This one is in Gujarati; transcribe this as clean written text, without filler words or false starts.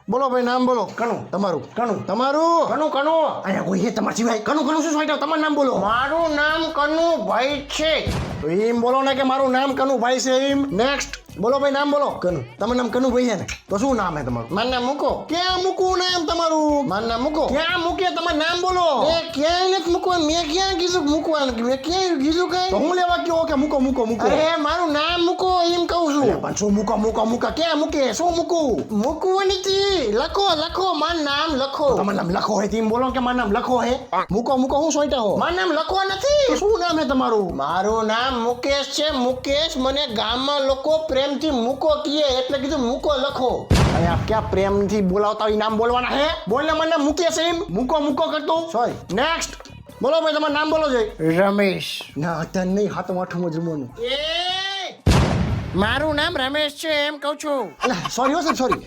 બોલો ભાઈ નામ બોલો. કનું. તમારું. કનું. તમારું. કનું કનું અહીંયા કોઈ હે તમારા સિવાય? કનું શું સોંટ્યા? તમારું નામ બોલો. મારું નામ કનુભાઈ છે. તો એમ બોલો ને કે મારું નામ કનુભાઈ છે એમ. નેક્સ્ટ બોલો ભાઈ નામ બોલો. કનુ. તમારું નામ કનુભાઈ છે ને? તો શું નામ હે તમારું? મારું નામ મૂકો. ક્યાં મૂકવું નામ તમારું? મારું નામ મૂકો. ક્યાં મૂકે? તમારું નામ બોલો. એ ક્યાંય નથી મૂકવાનું. મેં ક્યાં કીધું મૂકવાનું? મેં ક્યાંય કીધું કઈ? તો હું લેવા કયો કે મૂકો મૂકો મૂકો? અરે મારું નામ મૂકો એમ કહું છું. પણ શું મૂકો મૂકો મૂકો? ક્યાં મૂકે? શું મૂકવું? મૂકવું નથી. લખો મારું નામ લખો. તમારું નામ લખો હે તેમ બોલો કે મારું નામ લખો હે. મૂકો મૂકો હું સોંટ્યા હો? મારું નામ લખવા તો નથી. શું નામ હે તમારું? મારું નામ મુકેશ છે. મુકેશ મને ગામમાં લોકો પ્રેમથી મૂકો કહે એટલે કીધું મૂકો લખો. અરે આપ ક્યાં પ્રેમથી બોલાવતા હોય નામ બોલવાના હે? બોલને મને નામ મૂકે છે એમ. મૂકો મૂકો કરતો. સોરી. નેક્સ્ટ બોલો ભાઈ તમારું નામ બોલો છે. રમેશ. ના અત્યારે નહીં, હાથમ આઠમું જમવાનું. એ મારું નામ રમેશ છે એમ કહું છું. સોરી હો સાહેબ સોરી.